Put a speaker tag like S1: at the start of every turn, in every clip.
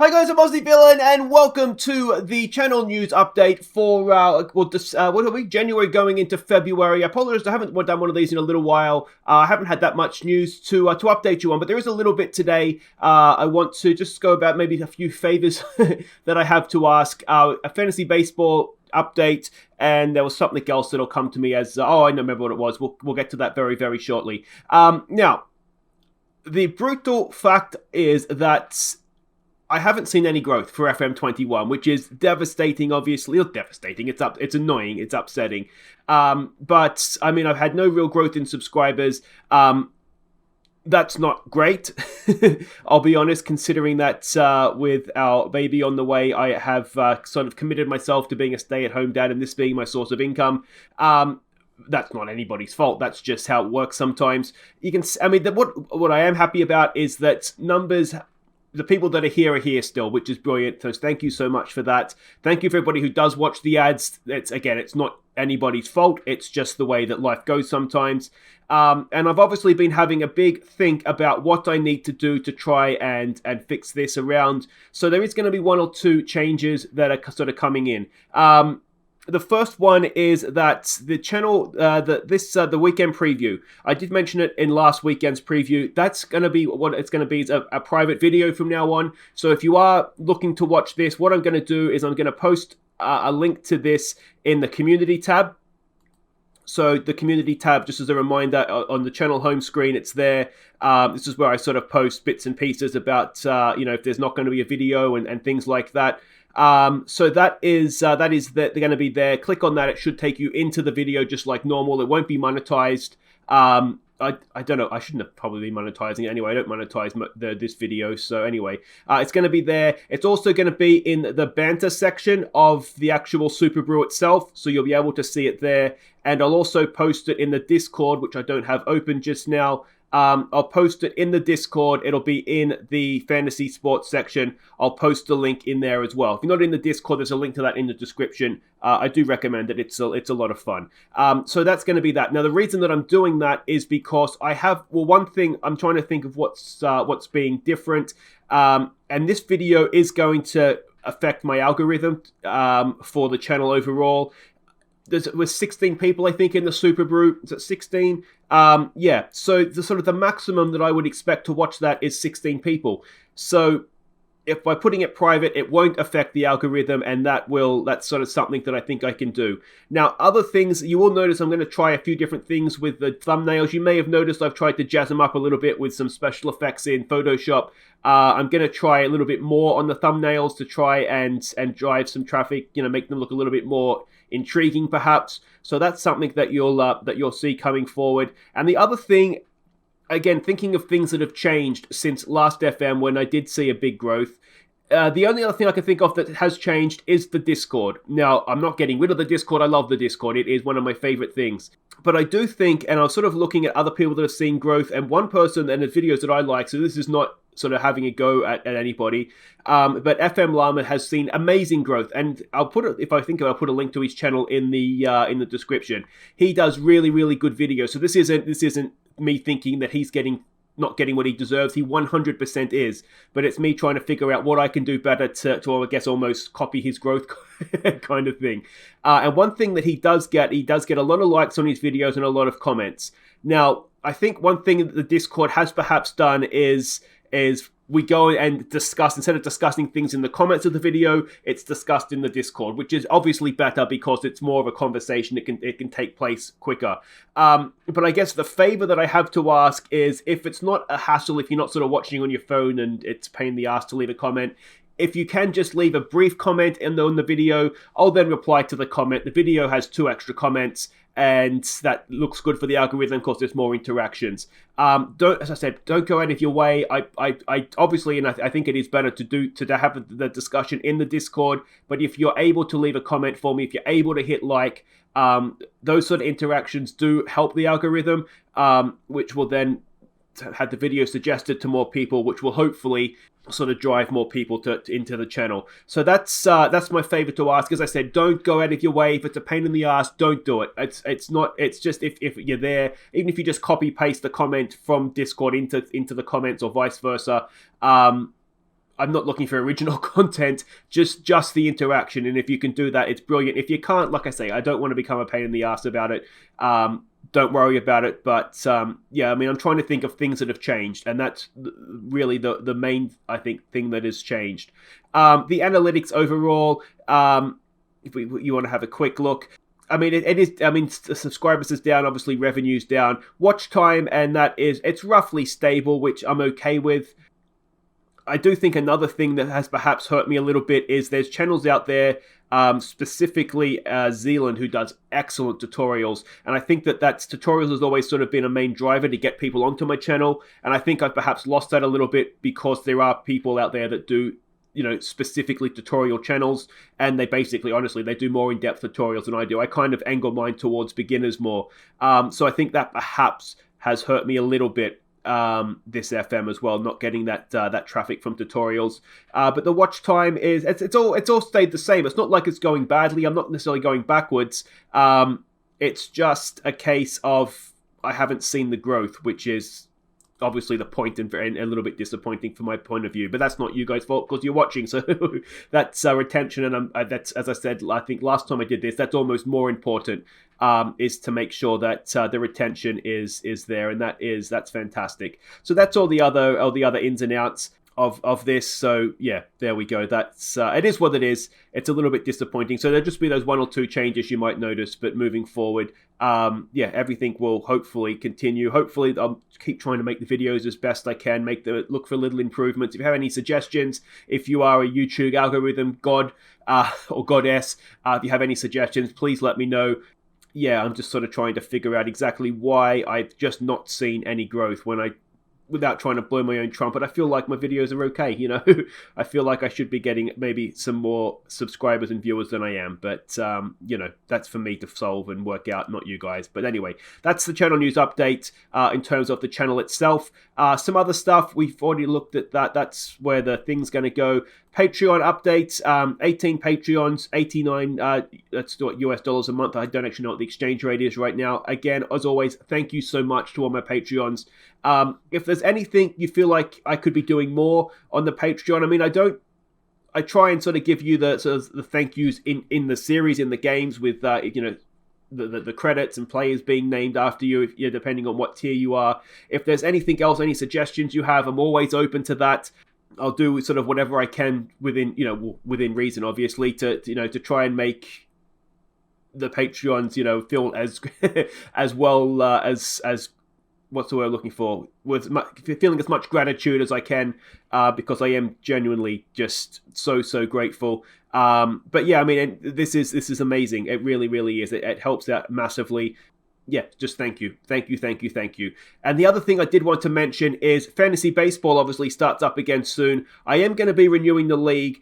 S1: Hi guys, I'm Aussie Villain, and welcome to the channel news update for what are we? January going into February. I apologize, I haven't done one of these in a little while. I haven't had that much news to update you on, but there is a little bit today. I want to just go about maybe a few favors that I have to ask. A fantasy baseball update, and there was something else that'll come to me as I don't remember what it was. We'll get to that very shortly. Now, the brutal fact is that I haven't seen any growth for FM21, which is devastating, obviously. Not devastating, it's annoying, it's upsetting. But, I mean, I've had no real growth in subscribers. That's not great, I'll be honest, considering that with our baby on the way, I have sort of committed myself to being a stay-at-home dad and this being my source of income. That's not anybody's fault. That's just how it works sometimes. You can, I mean, what I am happy about is that numbers, the people that are here still, which is brilliant. So thank you so much for that. Thank you for everybody who does watch the ads. It's not anybody's fault. It's just the way that life goes sometimes. And I've obviously been having a big think about what I need to do to try and fix this around. So there is going to be one or two changes that are sort of coming in. The first one is that the channel, the weekend preview. I did mention it in last weekend's preview. That's going to be what it's going to be, is a private video from now on. So if you are looking to watch this, what I'm going to do is I'm going to post a link to this in the community tab. So the community tab, just as a reminder, on the channel home screen, it's there. This is where I sort of post bits and pieces about, if there's not going to be a video and things like that. So that is they're going to be there. Click on that. It should take you into the video just like normal. It won't be monetized. I don't know. I shouldn't have probably been monetizing it anyway. I don't monetize this video. So anyway, it's going to be there. It's also going to be in the banter section of the actual Super Brew itself. So you'll be able to see it there. And I'll also post it in the Discord, which I don't have open just now. I'll post it in the Discord. It'll be in the fantasy sports section. I'll post the link in there as well. If you're not in the Discord, there's a link to that in the description. I do recommend it. It's a lot of fun. So that's going to be that. Now, the reason that I'm doing that is because I have, one thing, I'm trying to think of what's being different. And this video is going to affect my algorithm for the channel overall. There was 16 people, I think, in the Super Brew. Is it 16? Yeah. So the maximum that I would expect to watch that is 16 people. So if by putting it private, it won't affect the algorithm, and that's sort of something that I think I can do. Now, other things, you will notice I'm going to try a few different things with the thumbnails. You may have noticed I've tried to jazz them up a little bit with some special effects in Photoshop. I'm going to try a little bit more on the thumbnails to try and drive some traffic, make them look a little bit more intriguing perhaps. So that's something that you'll see coming forward. And the other thing, again, thinking of things that have changed since last FM when I did see a big growth, the only other thing I can think of that has changed is the Discord. Now, I'm not getting rid of the Discord. I love the Discord. It is one of my favorite things. But I do think, and I was sort of looking at other people that have seen growth, and one person and the videos that I like, so this is not sort of having a go at anybody, but FM Llama has seen amazing growth, and I'll put it, if I think I'll put a link to his channel in the description. He does really good videos, so this isn't me thinking that he's not getting what he deserves. He 100% is, but it's me trying to figure out what I can do better to I guess almost copy his growth kind of thing. And one thing that he does get a lot of likes on his videos and a lot of comments. Now, I think one thing that the Discord has perhaps done is we go and discuss, instead of discussing things in the comments of the video, it's discussed in the Discord, which is obviously better because it's more of a conversation. It can take place quicker. But I guess the favor that I have to ask is, if it's not a hassle, if you're not sort of watching on your phone and it's a pain in the ass to leave a comment, if you can just leave a brief comment on the video, I'll then reply to the comment. The video has 2 extra comments, and that looks good for the algorithm because there's more interactions. As I said, don't go out of your way. I obviously, and I think it is better to have the discussion in the Discord. But if you're able to leave a comment for me, if you're able to hit like, those sort of interactions do help the algorithm, which will then have the video suggested to more people, which will hopefully sort of drive more people into the channel. So that's my favor to ask. As I said, don't go out of your way. If it's a pain in the ass, don't do it. It's just if you're there, even if you just copy paste the comment from Discord into the comments or vice versa. I'm not looking for original content, just the interaction. And if you can do that, it's brilliant. If you can't, like I say, I don't want to become a pain in the ass about it. Don't worry about it. But yeah, I mean, I'm trying to think of things that have changed, and that's really the main, I think, thing that has changed. The analytics overall, if you want to have a quick look, I mean, it is. I mean, the subscribers is down. Obviously, revenue's down. Watch time, and it's roughly stable, which I'm okay with. I do think another thing that has perhaps hurt me a little bit is there's channels out there, specifically Zealand, who does excellent tutorials. And I think that's tutorials has always sort of been a main driver to get people onto my channel. And I think I've perhaps lost that a little bit because there are people out there that do, specifically tutorial channels. And they basically, honestly, they do more in-depth tutorials than I do. I kind of angle mine towards beginners more. So I think that perhaps has hurt me a little bit. This FM as well, not getting that traffic from tutorials, but the watch time it's all stayed the same. It's not like it's going badly. I'm not necessarily going backwards. It's just a case of I haven't seen the growth, which is obviously the point and a little bit disappointing from my point of view. But that's not you guys' fault because you're watching. So that's retention, and that's, as I said, I think last time I did this, that's almost more important. Is to make sure that the retention is there, and that's fantastic. So that's all the other ins and outs of this. So yeah, there we go. That's it is what it is. It's a little bit disappointing. So there'll just be those 1 or 2 changes you might notice, but moving forward, yeah, everything will hopefully continue. Hopefully, I'll keep trying to make the videos as best I can, look for little improvements. If you have any suggestions, if you are a YouTube algorithm god or goddess, if you have any suggestions, please let me know. Yeah, I'm just sort of trying to figure out exactly why I've just not seen any growth without trying to blow my own trumpet. I feel like my videos are okay, I feel like I should be getting maybe some more subscribers and viewers than I am, but, that's for me to solve and work out, not you guys. But anyway, that's the channel news update in terms of the channel itself. Some other stuff, we've already looked at that. That's where the thing's going to go. Patreon updates, 18 Patreons, 89 that's US dollars a month. I don't actually know what the exchange rate is right now. Again, as always, thank you so much to all my Patreons. If there's anything you feel like I could be doing more on the Patreon, I mean, I try and sort of give you the thank yous in the series, in the games, with the credits and players being named after you, depending on what tier you are. If there's anything else, any suggestions you have, I'm always open to that. I'll do sort of whatever I can within reason, obviously, to try and make the Patreons, feel as as well as what's the word I'm looking for, with feeling as much gratitude as I can, because I am genuinely just so grateful. But yeah, I mean, this is amazing. It really is. It helps out massively. Yeah, just thank you. And the other thing I did want to mention is Fantasy Baseball obviously starts up again soon. I am going to be renewing the league.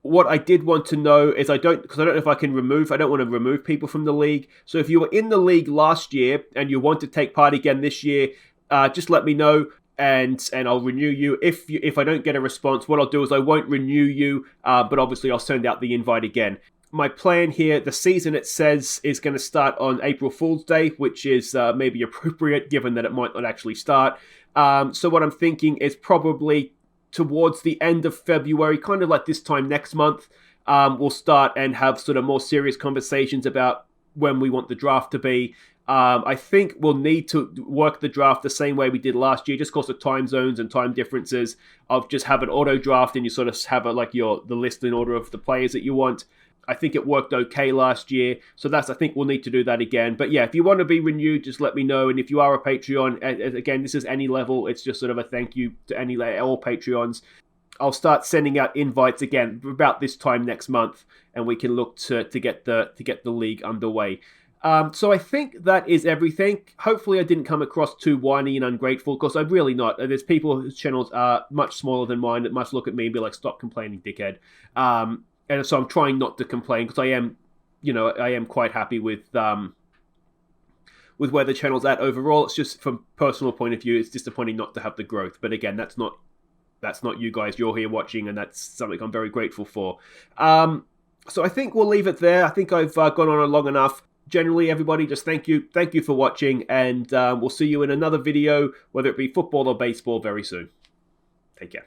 S1: What I did want to know is because I don't know if I don't want to remove people from the league. So if you were in the league last year and you want to take part again this year, just let me know. And I'll renew you. If I don't get a response, what I'll do is I won't renew you, but obviously I'll send out the invite again. My plan here, the season, it says, is going to start on April Fool's Day, which is maybe appropriate given that it might not actually start. So what I'm thinking is probably towards the end of February, kind of like this time next month, we'll start and have sort of more serious conversations about when we want the draft to be. I think we'll need to work the draft the same way we did last year, just because of time zones and time differences, of just have an auto draft and you sort of have the list in order of the players that you want. I think it worked okay last year, so I think we'll need to do that again. But yeah, if you want to be renewed, just let me know. And if you are a Patreon, again, this is any level. It's just sort of a thank you to all Patreons. I'll start sending out invites again about this time next month, and we can look to get the league underway. So I think that is everything. Hopefully I didn't come across too whiny and ungrateful, because I'm really not. There's people whose channels are much smaller than mine that must look at me and be like, stop complaining, dickhead. And so I'm trying not to complain, because I am quite happy with where the channel's at overall. It's just from personal point of view, it's disappointing not to have the growth. But again, that's not you guys. You're here watching, and that's something I'm very grateful for. So I think we'll leave it there. I think I've gone on long enough. Generally, everybody, just thank you for watching, and we'll see you in another video, whether it be football or baseball, very soon. Take care.